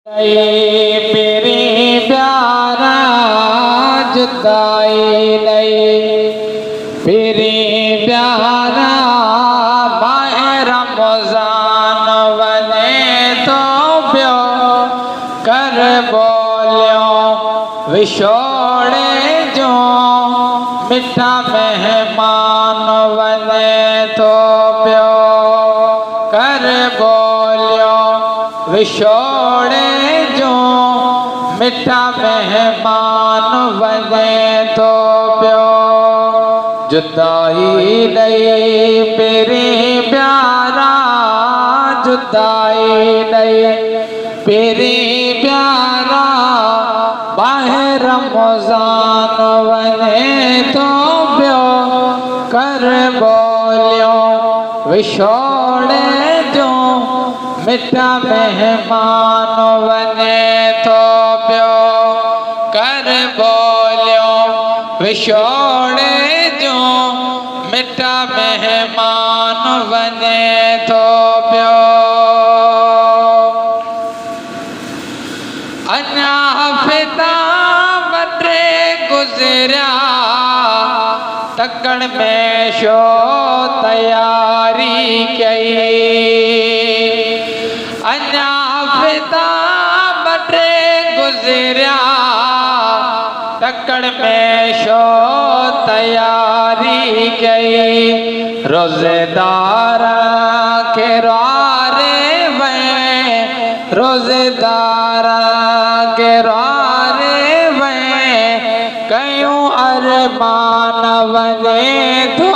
मेरी प्यारा जुदाई नहीं, मेरी प्यारा माह रमज़ान बने तो प्यो कर बोलियो विछोड़े जो मिठा मेहमान बने तो प्यो कर बोलियो विछोड़े जो मिठा मेहमान बने तो प्यो जुदाई नहीं मेरी प्यारा जुदाई नहीं मेरी प्यारा बाहर रमज़ान बने तो प्यो कर बोलियो विछोड़े जो मिठा मेहमान बने तो प्यो कर बोलियो विछोड़े जो मिठा मेहमान बने तो प्यो अन्या हफ़्ता वटे गुज़रिया तकड़ में शो तैयारी कई अन्या हफ़्ता वटे गुज़रिया तकड़ में शो तैयारी कई रोज़ेदार के रारे में रोज़ेदार के रारे में कयूं अरमान बने तो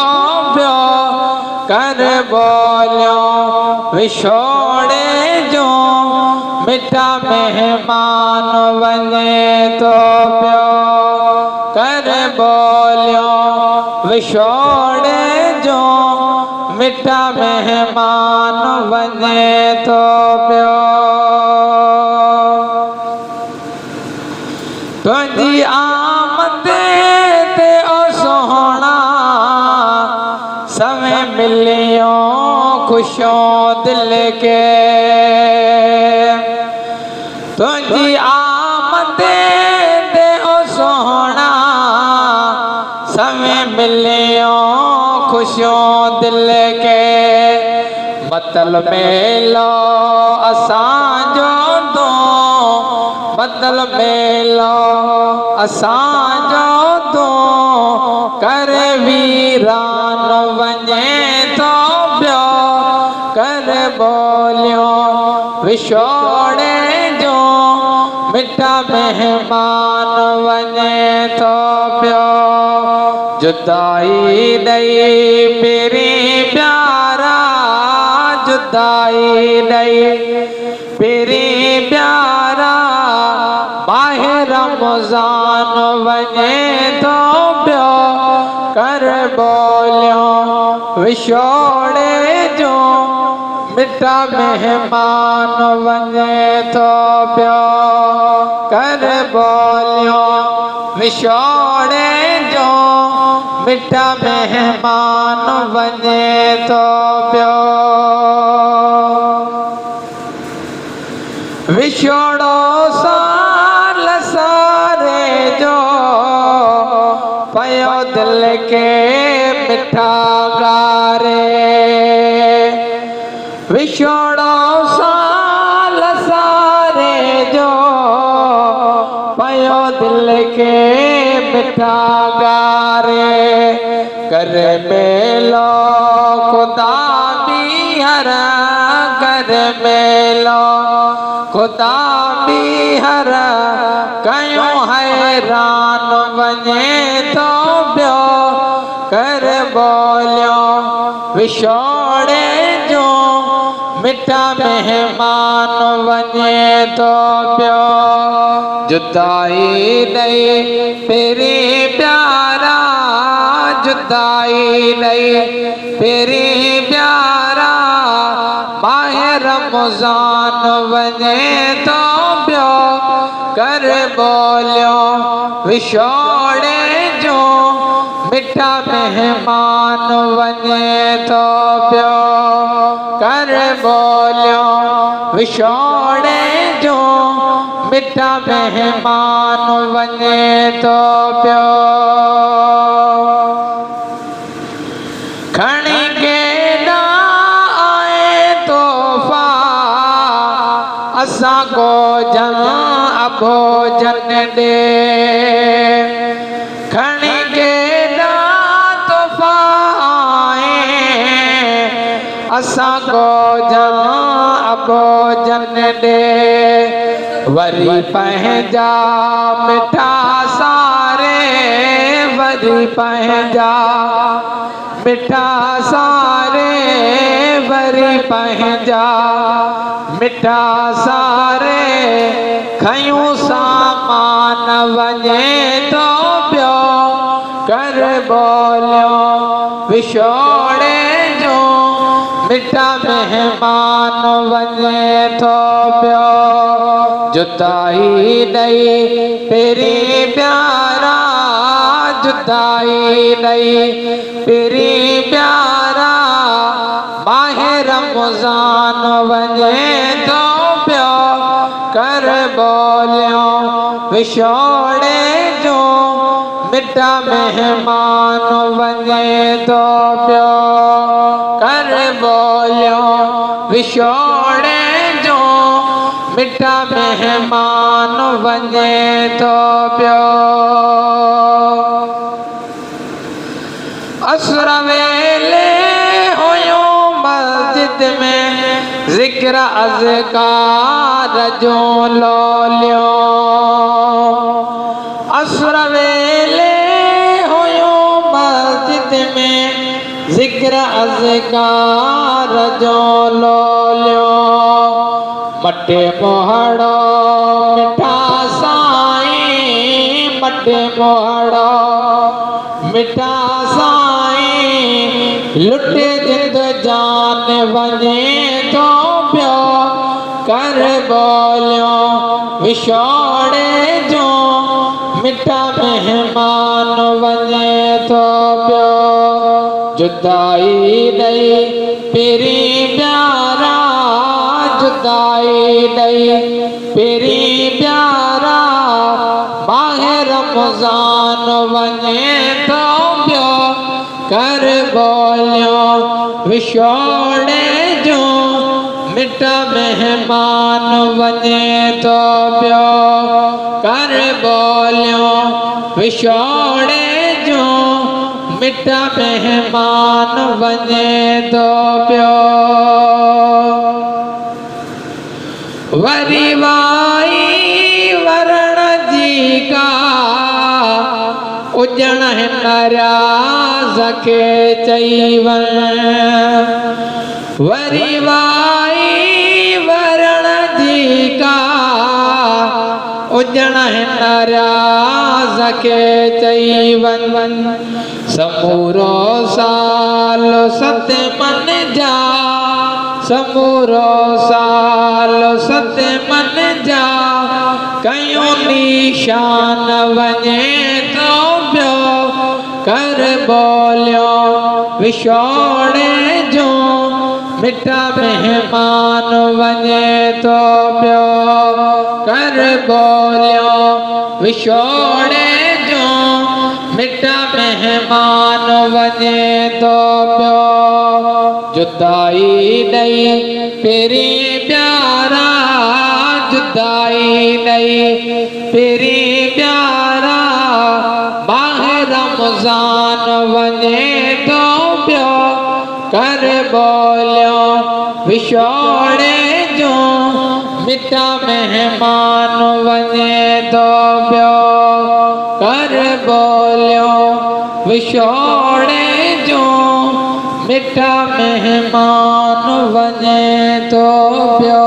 प्यो कर बोलियो विछोड़े जो मिठा मेहमान बने तो प्यो कर बोलियो विछोड़े जो मिठा मेहमान बने तो प्यो तुझी आमद ते ओ सोहना समय मिलियो खुशों दिल के तुझी आमद ते ओ सोहना समय मिलियो खुशों दिल के मतलब मेलो असांजो दो मतलब मेलो असांजो दो कर वीरान वञे तो प्यो कर बोलियो विछोड़े जो मिठा मेहमान वञे तो प्यो जुदाई नहीं मेरी प्यारा जुदाई नहीं मेरी प्यारा बाहर रमज़ान बने तो प्यो कर बोलियो विछोड़े जो मिठा मेहमान बने तो प्यो कर बोलियो विछोड़े जो मिठा मेहमान बने तो प्यो विछोड़ो साल सारे जो पयो दिल के मिठा गारे विछोड़ो साल सारे जो पयो दिल के मिठा गारे कर मेलो खुदा भी हर कर मेलो खुदा भी हर कयूं हैरान बने तो प्यो कर बोलियो विछोड़े जो मिठा मेहमान बने तो प्यो जुदाई नहीं मेरी प्यारा जुदाई नहीं मेरी प्यारा बाहर रमज़ान बने तो प्यो कर बोलियो विछोड़े जो मिठा मेहमान बने तो प्यो कर बोलियो विछोड़े जो मिठा मेहमान वञे तो पियो खणी केॾा आए तोहफ़ा असां भोजन अभोजन ॾे खणी केॾा तोहफ़ा आए असां भोजन अभोजन ॾे वरी पंहिंजा मिठा सारे वरी पंहिंजा मिठा सारे वरी पंहिंजा मिठा सारे खयूं सामान वञे तो पियो कर बोलियो विछोड़े जो मिठा मेहमान वञे तो पियो जुदाई ॾई पहिरीं प्यारा जुदाई ॾई पहिरीं प्यारा माहे रमज़ान वञे तो पियो कर बोलियो विछोड़े जो मिठा मेहमान वञे तो पियो कर बोलियो विछोड़े जो मिठा मेहमान वञे तो पियो असर वेले हुयो मस्जिद में ज़िक्र अज़कार जो लोलियो असर वेले हुयो मस्जिद में ज़िक्र अज़कार जो लोलियो मटे मोहड़ो मिठा साईं मटे मोहड़ो मिठा साईं लुटे जिंद जान वञे तो पियो कर बोलियो विछोड़े जो मिठा मेहमान वञे तो पियो जुदाई ॾई पहिरीं प्यारा जुदाई ॾई पहिरीं प्यारा माहे रमज़ान वञे तो पियो कर बोलियो विछोड़े जो मिठा मेहमान वञे तो पियो कर बोलियो विछोड़े जो मिठा मेहमान वञे तो पियो वरी वाई वरण जी का उजण हिन राज़ खे चई वरी वाई वरण जी का उजण हिन राज़ खे चई समूरो साल सत मन जा समूरो साल सत मन जा कयूं निशान वञे तो पियो कर बोलियो विछोड़े जो मिठा मेहमान वञे तो पियो कर बोलियो विछोड़े जो मिठा मेहमान वञे तो पियो जुदाई ॾई पहिरीं प्यारा जुदाई ॾई पहिरीं प्यारा माहे रमज़ान वञे तो पियो कर बोलियो विछोड़े जो मिठा मेहमान वञे तो पियो कर बोलियो विछोड़े जो मिठा मेहमान वञे तो पियो